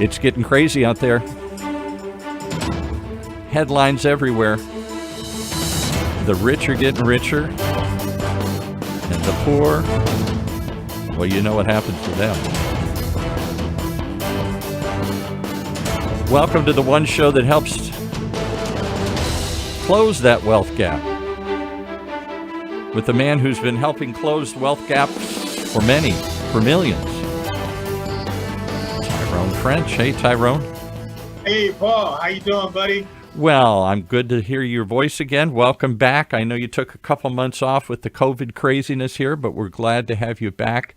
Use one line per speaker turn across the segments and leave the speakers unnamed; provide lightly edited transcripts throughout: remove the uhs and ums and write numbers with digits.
It's getting crazy out there. Headlines everywhere. The rich are getting richer, and the poor, well, you know what happens to them. Welcome to the one show that helps close that wealth gap, with the man who's been helping close wealth gaps for many, for millions. Tyrone French. Hey, Tyrone.
Hey, Paul. How you doing, buddy?
Well, I'm good to hear your voice again. Welcome back. I know you took a couple months off with the COVID craziness here, but we're glad to have you back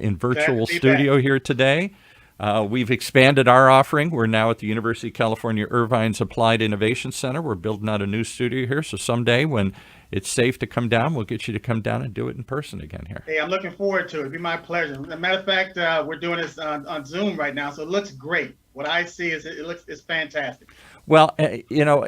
in virtual studio here today. We've expanded our offering. We're now at the University of California Irvine's Applied Innovation Center. We're building out a new studio here, so someday when it's safe to come down, we'll get you to come down and do it in person again here.
Hey, I'm looking forward to it. It'll be my pleasure. As a matter of fact, we're doing this on Zoom right now, so it looks great. What I see is it's fantastic.
Well,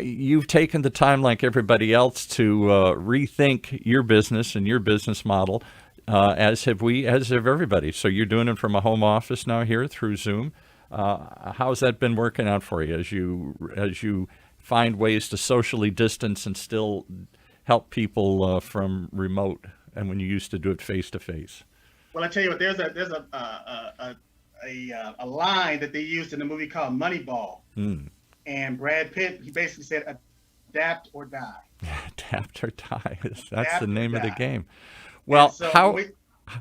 you've taken the time, like everybody else, to rethink your business and your business model, as have everybody. So you're doing it from a home office now here through Zoom. How's that been working out for you as you find ways to socially distance and still help people from remote, and when you used to do it face to face?
Well, I tell you what, there's a line that they used in the movie called Moneyball. And Brad Pitt, he basically said, adapt or die.
Adapt or die. That's the name of the game. Well, so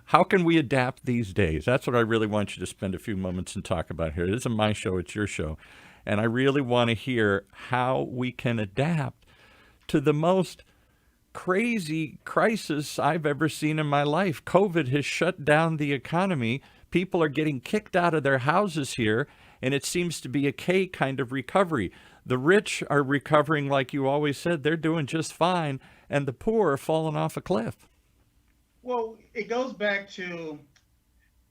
how can we adapt these days? That's what I really want you to spend a few moments and talk about here. It isn't my show, it's your show. And I really want to hear how we can adapt to the most crazy crisis I've ever seen in my life. COVID has shut down the economy. People are getting kicked out of their houses here, and it seems to be a K kind of recovery. The rich are recovering, like you always said. They're doing just fine, and the poor are falling off a cliff.
Well, it goes back to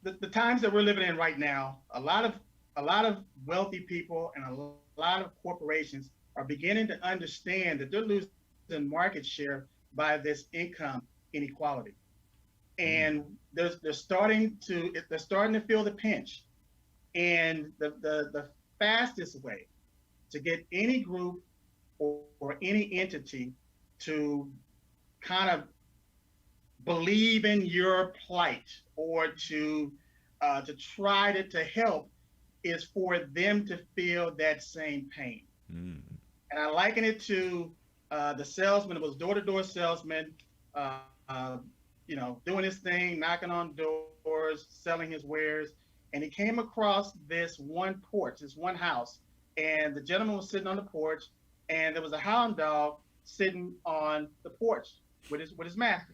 the times that we're living in right now. A lot of wealthy people and a lot of corporations are beginning to understand that they're losing market share by this income inequality. And they're starting to feel the pinch. And the fastest way to get any group or any entity to kind of believe in your plight or to try to help is for them to feel that same pain. And I liken it to the salesman. It was door-to-door salesman, doing his thing, knocking on doors, selling his wares. And he came across this one porch, this one house, and the gentleman was sitting on the porch, and there was a hound dog sitting on the porch with his mask.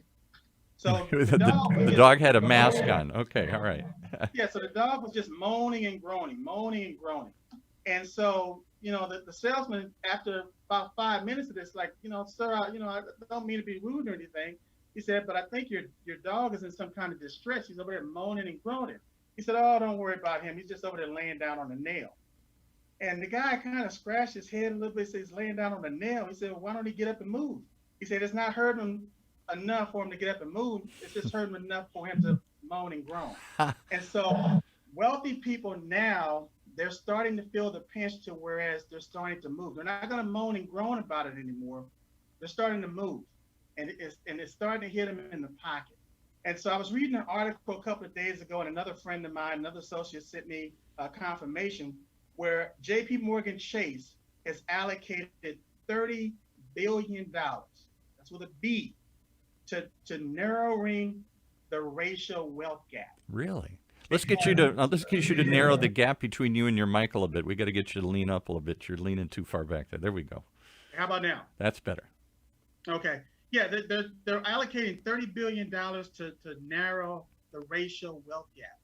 So
the dog had a mask on. Okay, all right.
Yeah, so the dog was just moaning and groaning. And so, the salesman, after about 5 minutes of this, like, sir, I don't mean to be rude or anything. He said, but I think your dog is in some kind of distress. He's over there moaning and groaning. He said, oh, don't worry about him. He's just over there laying down on a nail. And the guy kind of scratched his head a little bit, said he's laying down on a nail. He said, well, why don't he get up and move? He said, it's not hurting him enough for him to get up and move. It's just hurting him enough for him to moan and groan. And so wealthy people now, they're starting to feel the pinch to whereas they're starting to move. They're not going to moan and groan about it anymore. They're starting to move. And it's starting to hit them in the pocket. And so I was reading an article a couple of days ago, and another friend of mine, another associate, sent me a confirmation where J.P. Morgan Chase has allocated $30 billion, that's with a B, to narrowing the racial wealth gap.
Really? Let's get you to narrow the gap between you and your mic a little bit. We got to get you to lean up a little bit. You're leaning too far back there. There we go.
How about now?
That's better.
Okay. Yeah, they're allocating $30 billion to narrow the racial wealth gap.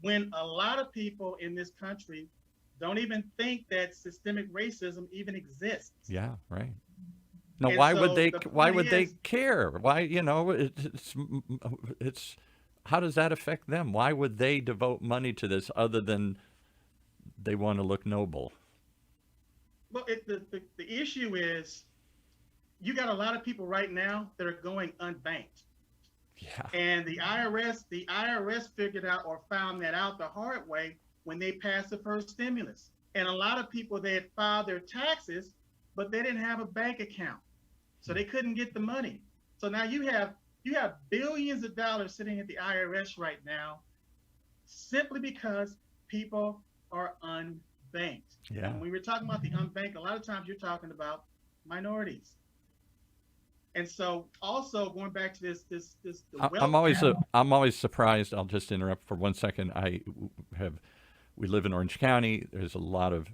When a lot of people in this country don't even think that systemic racism even exists.
Yeah, right. Now, why would they care? Why, it's how does that affect them? Why would they devote money to this other than they want to look noble?
Well, the issue is you got a lot of people right now that are going unbanked.
Yeah.
And the IRS figured out or found that out the hard way when they passed the first stimulus. And a lot of people, they had filed their taxes, but they didn't have a bank account. So they couldn't get the money. So now you have billions of dollars sitting at the IRS right now, simply because people are unbanked.
Yeah.
And when we were talking about the unbanked, a lot of times you're talking about minorities. And so, also going back to
I'm always surprised. I'll just interrupt for 1 second. We live in Orange County. There's a lot of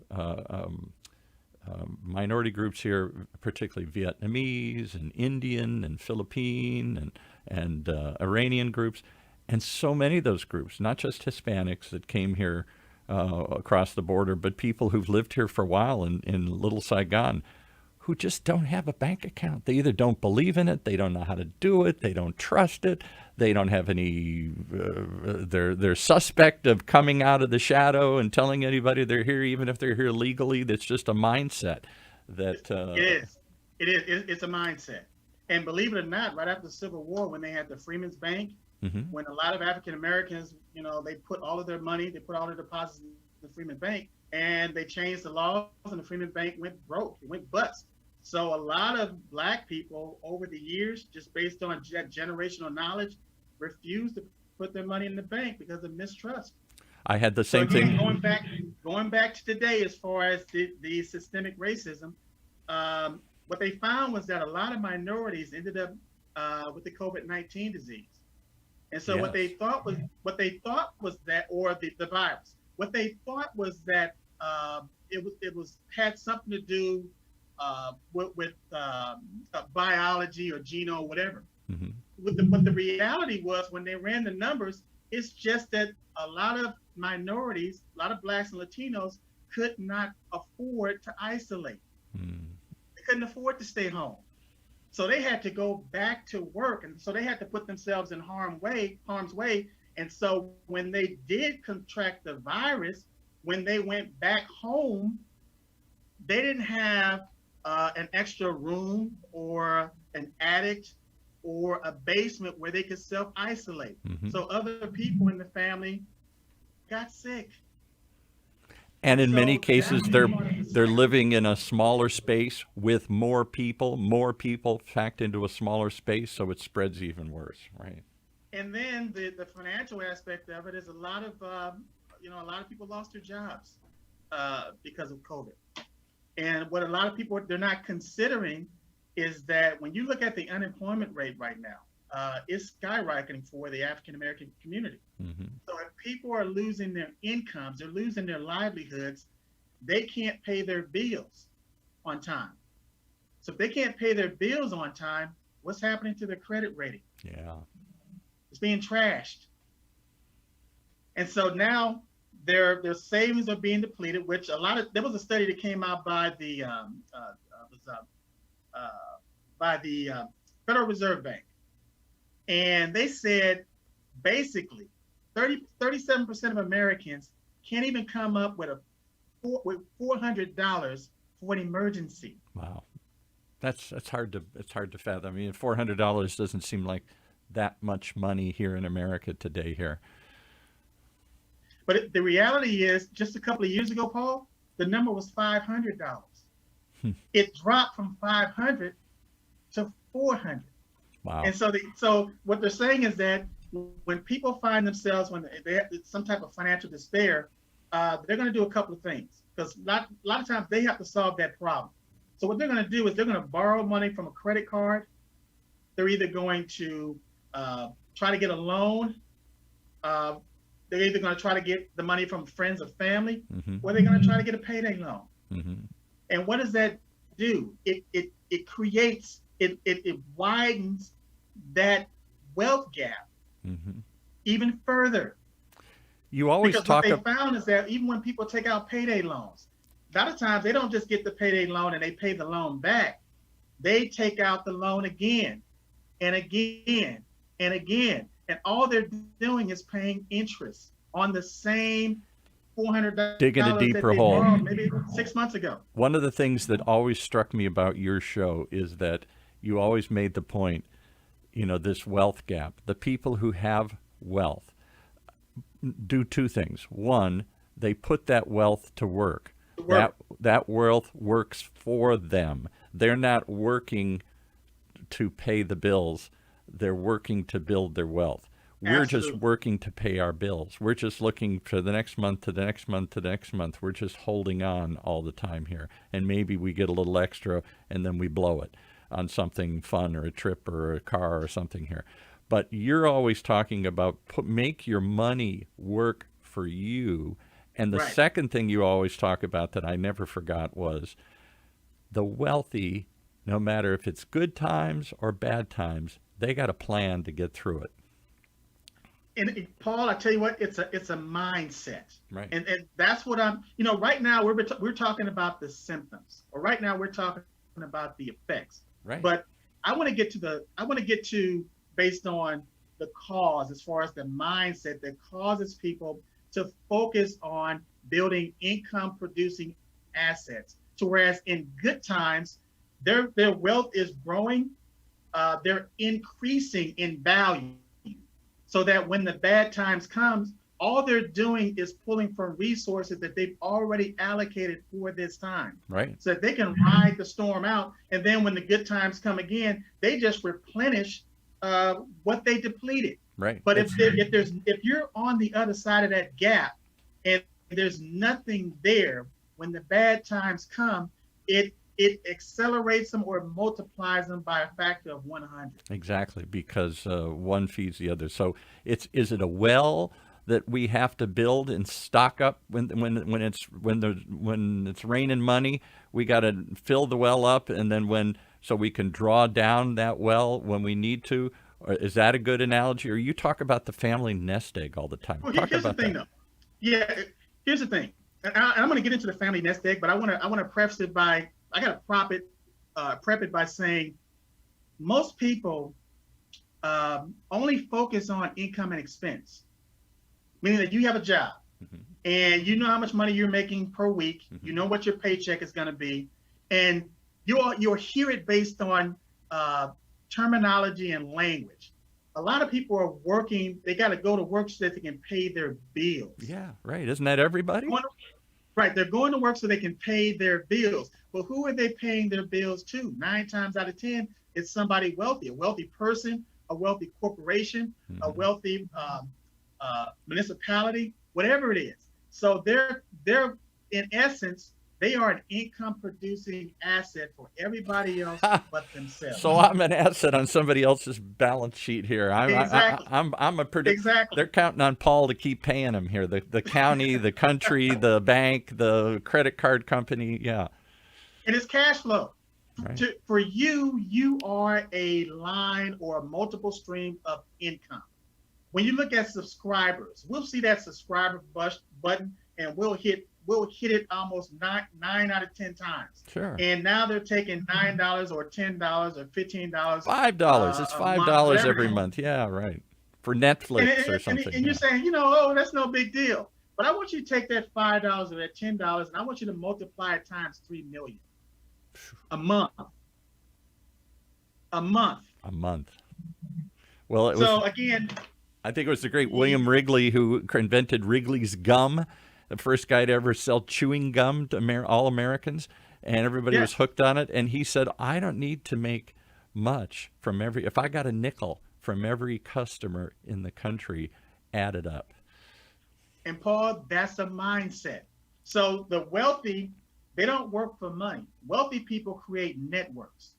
minority groups here, particularly Vietnamese and Indian and Philippine and Iranian groups, and so many of those groups, not just Hispanics that came here across the border, but people who've lived here for a while in Little Saigon, who just don't have a bank account. They either don't believe in it, they don't know how to do it, they don't trust it, they don't have any, they're suspect of coming out of the shadow and telling anybody they're here, even if they're here legally. That's just a mindset that...
It is. It's a mindset. And believe it or not, right after the Civil War, when they had the Freedmen's Bank, when a lot of African Americans, they put all of their money, they put all their deposits in the Freedmen's Bank, and they changed the laws, and the Freedmen's Bank went broke. It went bust. So a lot of Black people over the years, just based on that generational knowledge, refused to put their money in the bank because of mistrust.
I had the same thing.
Going back to today, as far as the systemic racism, what they found was that a lot of minorities ended up with the COVID-19 disease. And so what they thought was that, or the virus, what they thought was that it had something to do with biology or genome, whatever. But the reality was, when they ran the numbers, it's just that a lot of minorities, a lot of Blacks and Latinos, could not afford to isolate. They couldn't afford to stay home. So they had to go back to work. And so they had to put themselves in harm's way. And so when they did contract the virus, when they went back home, they didn't have an extra room or an attic or a basement where they could self-isolate. So other people in the family got sick.
And in many cases, they're living in a smaller space with more people packed into a smaller space, so it spreads even worse, right?
And then the financial aspect of it is a lot of people lost their jobs because of COVID. And what a lot of people, they're not considering is that when you look at the unemployment rate right now, it's skyrocketing for the African-American community. So if people are losing their incomes, they're losing their livelihoods, they can't pay their bills on time. So if they can't pay their bills on time, what's happening to their credit rating?
Yeah.
It's being trashed. And so now their savings are being depleted, which there was a study that came out by the Federal Reserve Bank. And they said basically 37% of Americans can't even come up with $400 for an emergency.
Wow. It's hard to fathom. I mean, $400 doesn't seem like that much money here in America today here.
But the reality is, just a couple of years ago, Paul, the number was $500. It dropped from $500 to $400.
Wow.
And so what they're saying is that when people find themselves, when they have some type of financial despair, they're going to do a couple of things, because a lot of times they have to solve that problem. So what they're going to do is they're going to borrow money from a credit card. They're either going to try to get a loan. They're either going to try to get the money from friends or family, or they're going to try to get a payday loan. And what does that do? It creates, it widens that wealth gap even further.
You always
because what they found is that even when people take out payday loans, a lot of times they don't just get the payday loan and they pay the loan back. They take out the loan again and again and again. And all they're doing is paying interest on the same $400
digging a deeper hole
maybe 6 months ago.
One of the things that always struck me about your show is that you always made the point, this wealth gap. The people who have wealth do two things. One, they put that wealth to work.
Work.
That wealth works for them. They're not working to pay the bills. They're working to build their wealth. We're
Absolutely.
just working to pay our bills. We're just looking for the next month to the next month to the next month. We're just holding on all the time here. And maybe we get a little extra and then we blow it on something fun or a trip or a car or something here. But you're always talking about make your money work for you. And the
Right.
second thing you always talk about that I never forgot was the wealthy, no matter if it's good times or bad times, they got a plan to get through it.
And Paul, I tell you what, it's a mindset,
Right.
and that's what I'm. Right now we're talking about the symptoms, or right now we're talking about the effects.
Right.
But I want to get to based on the cause, as far as the mindset that causes people to focus on building income producing assets. So whereas in good times, their wealth is growing, they're increasing in value. So that when the bad times comes, all they're doing is pulling from resources that they've already allocated for this time.
Right.
So that they can ride the storm out. And then when the good times come again, they just replenish what they depleted.
Right.
But if you're on the other side of that gap and there's nothing there, when the bad times come, it accelerates them or multiplies them by a factor of 100.
Exactly, because one feeds the other. So is it a well that we have to build and stock up when it's raining money? We got to fill the well up, and then so we can draw down that well when we need to. Or is that a good analogy? Or you talk about the family nest egg all the time?
Well,
Talk
here's the
about
thing,
that.
though. Yeah, here's the thing. And I'm going to get into the family nest egg, but I want to preface it by I got to prep it by saying most people only focus on income and expense, meaning that you have a job and you know how much money you're making per week. You know what your paycheck is going to be, and you'll hear it based on terminology and language. A lot of people are working; they got to go to work so that they can pay their bills.
Yeah, right. Isn't that everybody?
Right, they're going to work so they can pay their bills. But who are they paying their bills to? 9 times out of 10, it's somebody wealthy, a wealthy person, a wealthy corporation, a wealthy municipality, whatever it is. So they're in essence, they are an income producing asset for everybody else but themselves.
So I'm an asset on somebody else's balance sheet here.
Exactly.
I'm a pretty.
Exactly.
They're counting on Paul to keep paying them here. The county, the country, the bank, the credit card company. Yeah.
And it's cash flow.
Right.
For you are a line or a multiple stream of income. When you look at subscribers, we'll see that subscriber button, and we'll hit it almost nine out of 10 times.
Sure.
And now they're taking $9 or $10 or $15.
$5. It's $5 every month. Yeah, right. For Netflix or something.
And you're saying, oh, that's no big deal. But I want you to take that $5 or that $10, and I want you to multiply it times 3 million. A month. Well, again,
I think it was the great William Wrigley who invented Wrigley's gum, the first guy to ever sell chewing gum to all Americans, and everybody was hooked on it. And he said, I don't need to make much from if I got a nickel from every customer in the country added up.
And Paul, that's a mindset. So the wealthy, they don't work for money. Wealthy people create networks.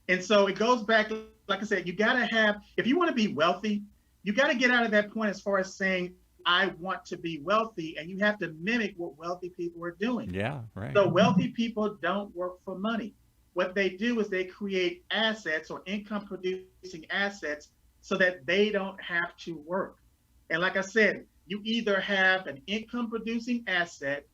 And so it goes back, like I said, you got to have, if you want to be wealthy, you got to get out of that point as far as saying, I want to be wealthy, and you have to mimic what wealthy people are doing.
Yeah, right.
So wealthy people don't work for money. What they do is they create assets or income producing assets so that they don't have to work. And like I said, you either have an income producing asset,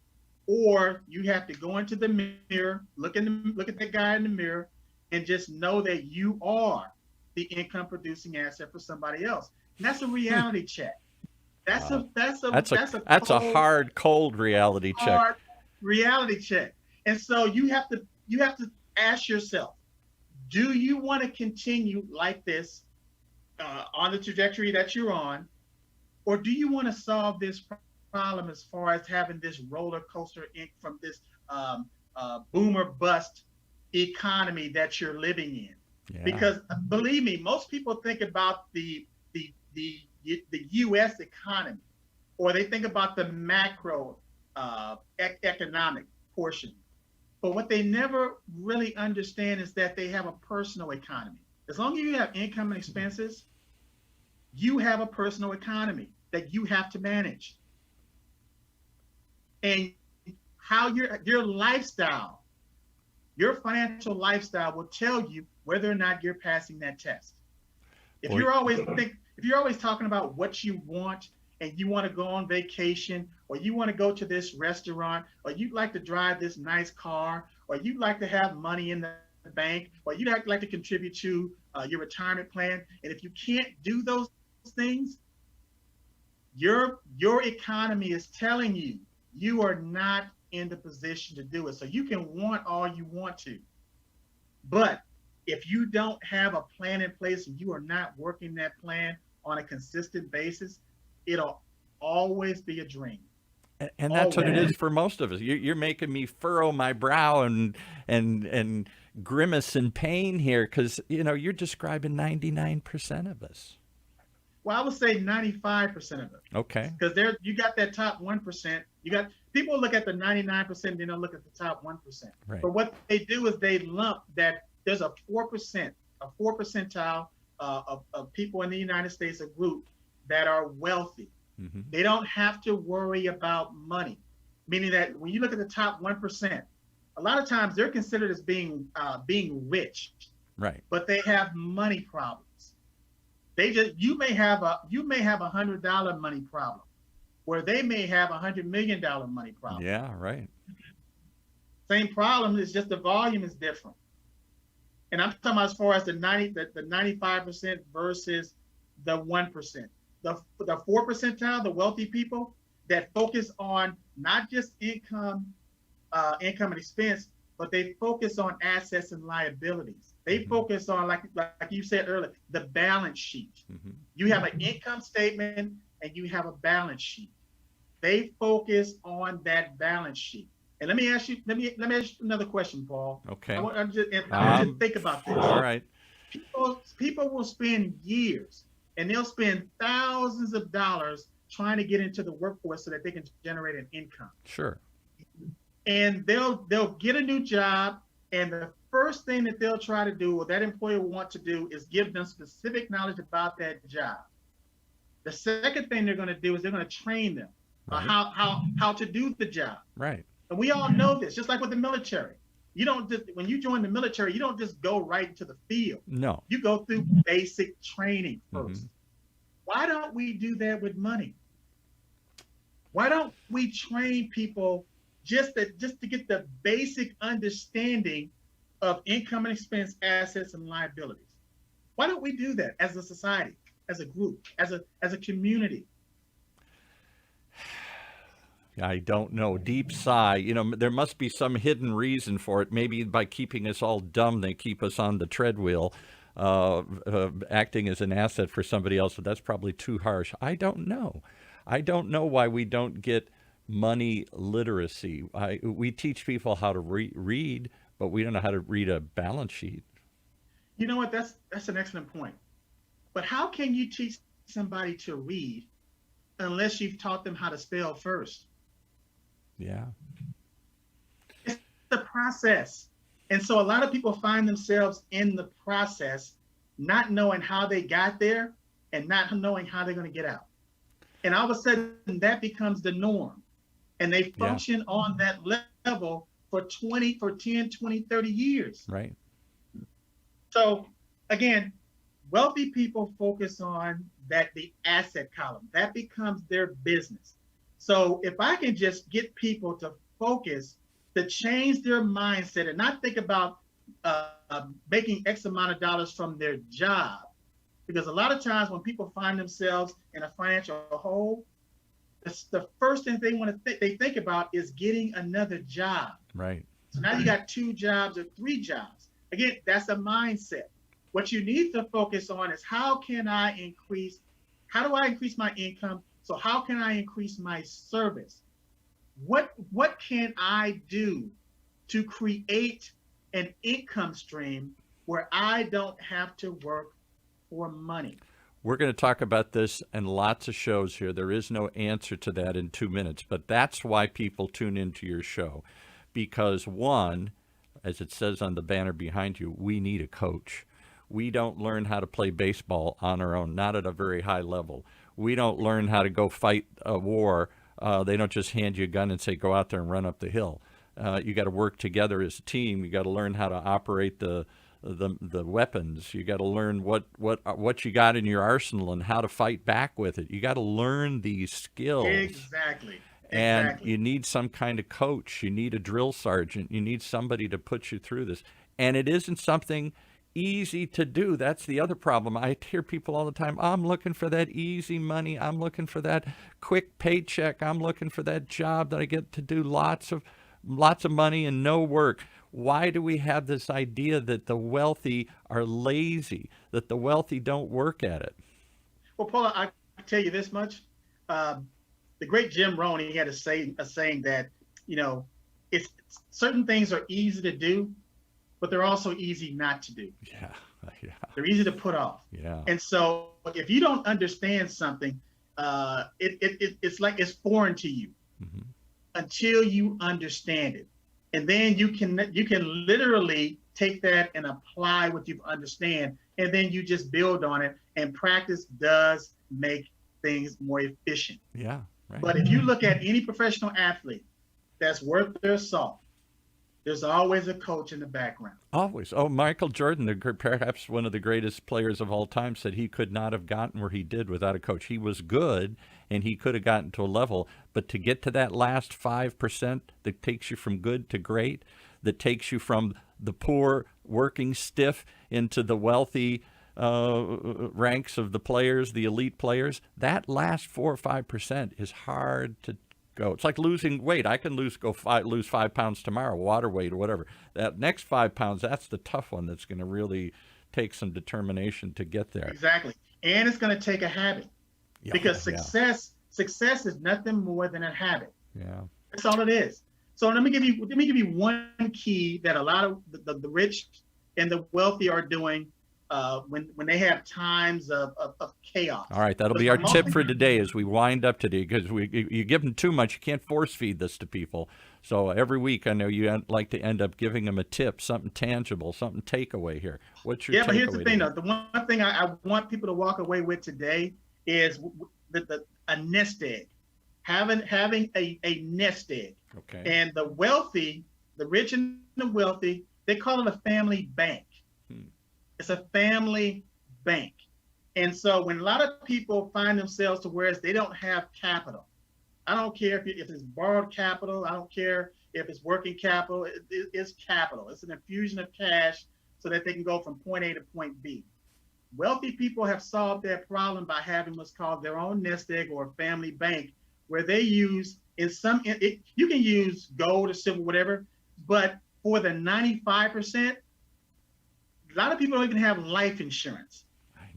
or you have to go into the mirror, look at that guy in the mirror, and just know that you are the income producing asset for somebody else. And that's a reality check. That's a
hard, cold reality check.
Hard reality check. And so you have to ask yourself, do you want to continue like this on the trajectory that you're on, or do you want to solve this problem as far as having this roller coaster from this boomer bust economy that you're living in. Yeah. Because believe me, most people think about the U.S. economy, or they think about the macro economic portion. But what they never really understand is that they have a personal economy. As long as you have income and expenses, you have a personal economy that you have to manage. And how your lifestyle, your financial lifestyle will tell you whether or not you're passing that test. If you're always talking about what you want, and you want to go on vacation, or you want to go to this restaurant, or you'd like to drive this nice car, or you'd like to have money in the bank, or you'd like to contribute to your retirement plan, and if you can't do those things, your economy is telling you you are not in the position to do it. So you can want all you want to, but if you don't have a plan in place and you are not working that plan on a consistent basis, it'll always be a dream.
And that's what it is for most of us. You're making me furrow my brow and grimace in pain here, because you're describing 99% of us.
Well, I would say 95% of it.
Okay.
Because you got that top 1%. You got people look at the 99%, they don't look at the top 1%.
Right.
But what they do is they lump that there's a 4 percentile of people in the United States, a group that are wealthy. Mm-hmm. They don't have to worry about money, meaning that when you look at the top 1%, a lot of times they're considered as being rich,
right?
But they have money problems. You may have a $100 money problem, where they may have $100 million money problem.
Yeah, right.
Same problem, it's just the volume is different. And I'm talking about as far as the 95% versus the 1%. The 4 percentile, the wealthy people that focus on not just income and expense, but they focus on assets and liabilities. They mm-hmm. focus on, like you said earlier, the balance sheet. Mm-hmm. You have an income statement and you have a balance sheet. They focus on that balance sheet. And let me ask you another question, Paul.
Okay.
I want just think about this.
All right.
People will spend years, and they'll spend thousands of dollars trying to get into the workforce so that they can generate an income.
Sure.
And they'll get a new job, and the first thing that they'll try to do, or that employer will want to do, is give them specific knowledge about that job. The second thing they're going to do is they're going to train them on how to do the job.
Right.
And we all know this, just like with the military. When you join the military, you don't just go right into the field.
No.
You go through basic training first. Mm-hmm. Why don't we do that with money? Why don't we train people just to get the basic understanding of income and expense, assets and liabilities? Why don't we do that as a society, as a group, as a community?
I don't know. Deep sigh. There must be some hidden reason for it. Maybe by keeping us all dumb, they keep us on the treadwheel, acting as an asset for somebody else. But that's probably too harsh. I don't know. I don't know why we don't get money literacy. We teach people how to read, but we don't know how to read a balance sheet.
You know what? That's an excellent point. But how can you teach somebody to read unless you've taught them how to spell first?
Yeah.
It's the process. And so a lot of people find themselves in the process, not knowing how they got there and not knowing how they're going to get out. And all of a sudden that becomes the norm. And they function on that level for 10, 20, 30 years.
Right.
So again, wealthy people focus on the asset column. That becomes their business. So if I can just get people to focus, to change their mindset and not think about making X amount of dollars from their job, because a lot of times when people find themselves in a financial hole, the first thing they think about is getting another job.
Right.
So now you got 2 jobs or 3 jobs. Again, that's a mindset. What you need to focus on is how do I increase my income So how can I increase my service? What can I do to create an income stream where I don't have to work for money?
We're going to talk about this in lots of shows here. There is no answer to that in 2 minutes, but that's why people tune into your show. Because one, as it says on the banner behind you, we need a coach. We don't learn how to play baseball on our own, not at a very high level. We don't learn how to go fight a war. They don't just hand you a gun and say, go out there and run up the hill. You got to work together as a team. You got to learn how to operate the weapons. You got to learn what you got in your arsenal and how to fight back with it. You got to learn these skills.
Exactly.
And you need some kind of coach. You need a drill sergeant. You need somebody to put you through this. And it isn't something easy to do. That's the other problem. I hear people all the time, I'm looking for that easy money. I'm looking for that quick paycheck. I'm looking for that job that I get to do lots of money and no work. Why do we have this idea that the wealthy are lazy, that the wealthy don't work at it?
Well, Paul, I can tell you this much. The great Jim Rohn, he had a saying that, it's certain things are easy to do, but they're also easy not to do.
Yeah.
They're easy to put off.
Yeah.
And so if you don't understand something, it's like it's foreign to you until you understand it. And then you can literally take that and apply what you understand, and then you just build on it. And practice does make things more efficient.
Yeah, right.
But if you look at any professional athlete that's worth their salt, there's always a coach in the background.
Always. Oh, Michael Jordan, perhaps one of the greatest players of all time, said he could not have gotten where he did without a coach. He was good, and he could have gotten to a level, but to get to that last 5% that takes you from good to great, that takes you from the poor working stiff into the wealthy ranks of the players, the elite players, that last 4 or 5% is hard to go. It's like losing weight. I can lose 5 pounds tomorrow, water weight or whatever. That next 5 pounds, that's the tough one. That's going to really take some determination to get there.
Exactly, and it's going to take a habit, because success is nothing more than a habit.
Yeah,
that's all it is. So let me give you one key that a lot of the rich and the wealthy are doing when they have times of chaos.
All right, that'll be our tip for today as we wind up today, because you give them too much. You can't force feed this to people. So every week, I know you like to end up giving them a tip, something tangible, something takeaway here. What's your takeaway?
But here's the thing, though. The one thing I want people to walk away with today is a nest egg. Having a nest egg.
Okay.
And the wealthy, the rich and the wealthy, they call it a family bank. It's a family bank. And so when a lot of people find themselves to where they don't have capital, I don't care if it's borrowed capital, I don't care if it's working capital, it's capital. It's an infusion of cash so that they can go from point A to point B. Wealthy people have solved that problem by having what's called their own nest egg or family bank, where they use you can use gold or silver, whatever, but for the 95%, a lot of people don't even have life insurance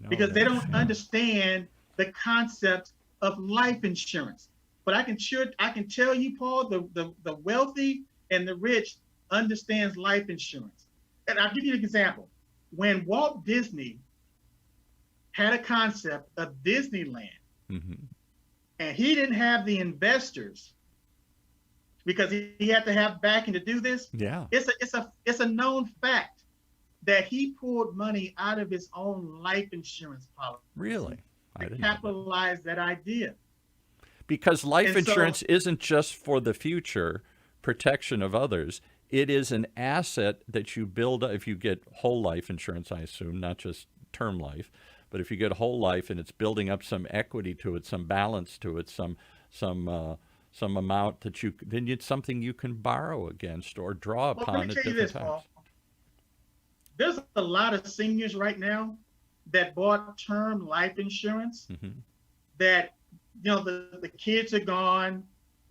because they don't understand the concept of life insurance. But I can tell you, Paul, the wealthy and the rich understands life insurance. And I'll give you an example. When Walt Disney had a concept of Disneyland, and he didn't have the investors because he had to have backing to do this.
Yeah,
it's a known fact that he pulled money out of his own life insurance policy.
Really?
To capitalize that idea.
Because life insurance isn't just for the future protection of others. It is an asset that you build up. If you get whole life insurance, I assume, not just term life, but if you get whole life and it's building up some equity to it, some balance to it, some amount that then it's something you can borrow against or draw upon at different times. Paul.
There's a lot of seniors right now that bought term life insurance that, the kids are gone.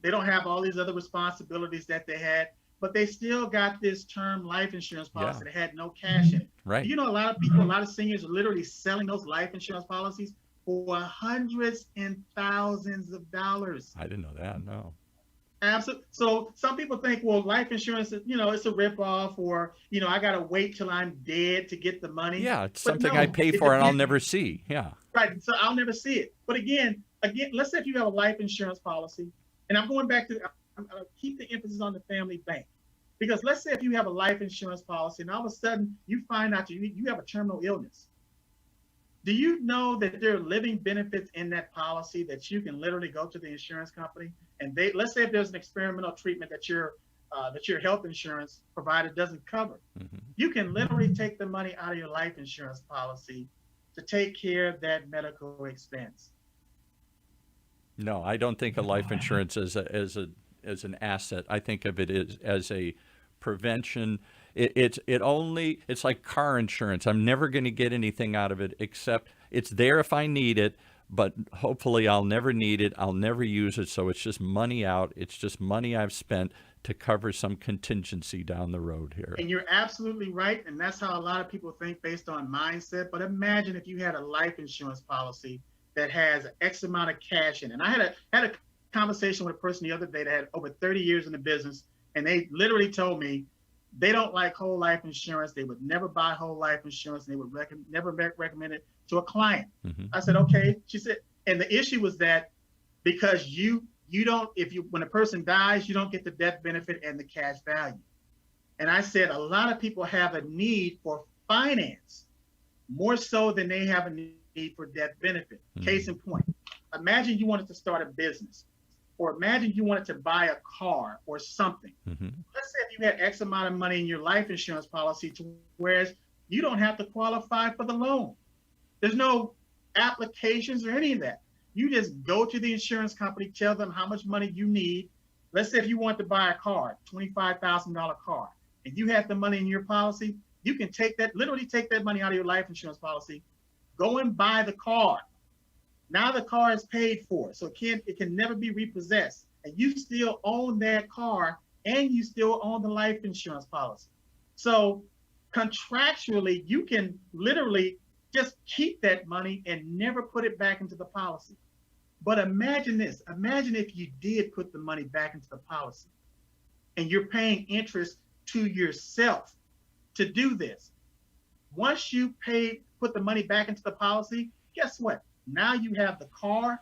They don't have all these other responsibilities that they had, but they still got this term life insurance policy that had no cash in it.
Right.
A lot of people, a lot of seniors are literally selling those life insurance policies for hundreds and thousands of dollars.
I didn't know that. No.
Absolutely. So some people think, well, life insurance, it's a ripoff, or, I got to wait till I'm dead to get the money.
Yeah, it's
But
something
no,
I pay for and I'll never see. Yeah.
Right. So I'll never see it. But again, let's say if you have a life insurance policy, and I'm going back to, I'll keep the emphasis on the family bank. Because let's say if you have a life insurance policy and all of a sudden you find out you have a terminal illness. Do you know that there are living benefits in that policy that you can literally go to the insurance company and let's say if there's an experimental treatment that your health insurance provider doesn't cover, you can literally take the money out of your life insurance policy to take care of that medical expense.
No, I don't think of life insurance as an asset. I think of it as a prevention. It's like car insurance. I'm never going to get anything out of it except it's there if I need it, but hopefully I'll never need it. I'll never use it. So it's just money out. It's just money I've spent to cover some contingency down the road here.
And you're absolutely right. And that's how a lot of people think based on mindset. But imagine if you had a life insurance policy that has X amount of cash in it. And I had a conversation with a person the other day that had over 30 years in the business, and they literally told me they don't like whole life insurance. They would never buy whole life insurance, and they would never recommend it to a client. I said, okay. She said, and the issue was that because you don't, when a person dies, you don't get the death benefit and the cash value. And I said, a lot of people have a need for finance more so than they have a need for death benefit. Case in point, imagine you wanted to start a business, or imagine you wanted to buy a car or something. Let's say if you had X amount of money in your life insurance policy, whereas you don't have to qualify for the loan. There's no applications or any of that. You just go to the insurance company, tell them how much money you need. Let's say if you want to buy a car, $25,000 car, and you have the money in your policy, you can literally take that money out of your life insurance policy, go and buy the car. Now the car is paid for, so it can never be repossessed. And you still own that car, and you still own the life insurance policy. So contractually, you can literally just keep that money and never put it back into the policy. But imagine this. Imagine if you did put the money back into the policy and you're paying interest to yourself to do this. Once you put the money back into the policy, guess what? Now you have the car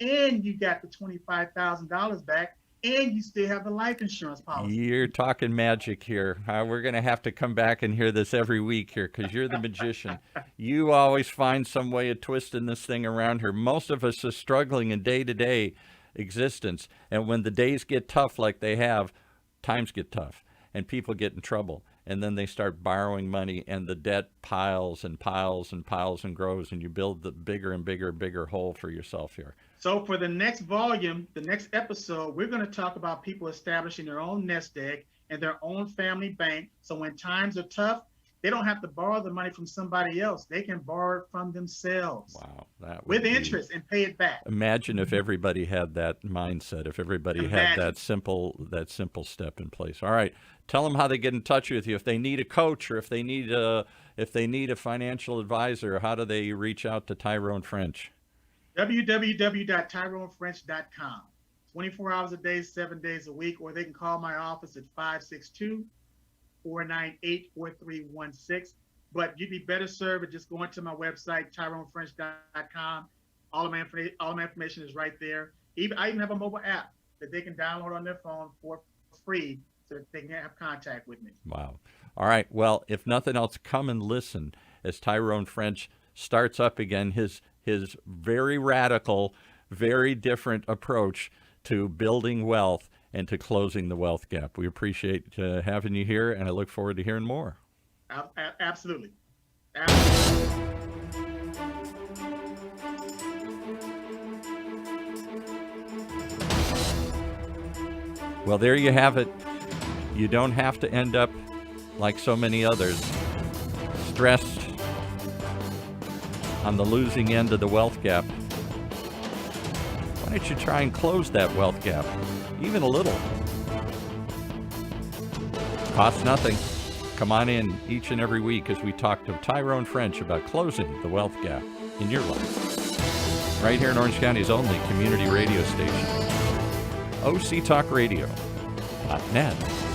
and you got the $25,000 back, and you still have the life insurance policy.
You're talking magic here. We're going to have to come back and hear this every week here because you're the magician. You always find some way of twisting this thing around here. Most of us are struggling in day-to-day existence, and when the days get tough like they have, times get tough, and people get in trouble. And then they start borrowing money, and the debt piles and piles and piles and grows, and you build the bigger and bigger hole for yourself here.
So for the next volume, the next episode, we're going to talk about people establishing their own nest egg and their own family bank. So when times are tough, they don't have to borrow the money from somebody else. They can borrow it from themselves.
Wow. That
with interest and pay it back.
Imagine if everybody had that mindset, if everybody had that simple step in place. All right. Tell them how they get in touch with you. If they need a coach, or if they need a financial advisor, how do they reach out to Tyrone French?
www.tyronefrench.com. 24 hours a day, 7 days a week, or they can call my office at 562-498-4316. But you'd be better served at just going to my website, tyronefrench.com. All of my information is right there. I even have a mobile app that they can download on their phone for free so that they can have contact with me.
Wow. All right. Well, if nothing else, come and listen as Tyrone French starts up again his very radical, very different approach to building wealth and to closing the wealth gap. We appreciate having you here, and I look forward to hearing more.
Absolutely.
Well, there you have it. You don't have to end up like so many others, stressed on the losing end of the wealth gap. Why don't you try and close that wealth gap, even a little? Costs nothing. Come on in each and every week as we talk to Tyrone French about closing the wealth gap in your life. right here in Orange County's only community radio station, OCTalkRadio.net.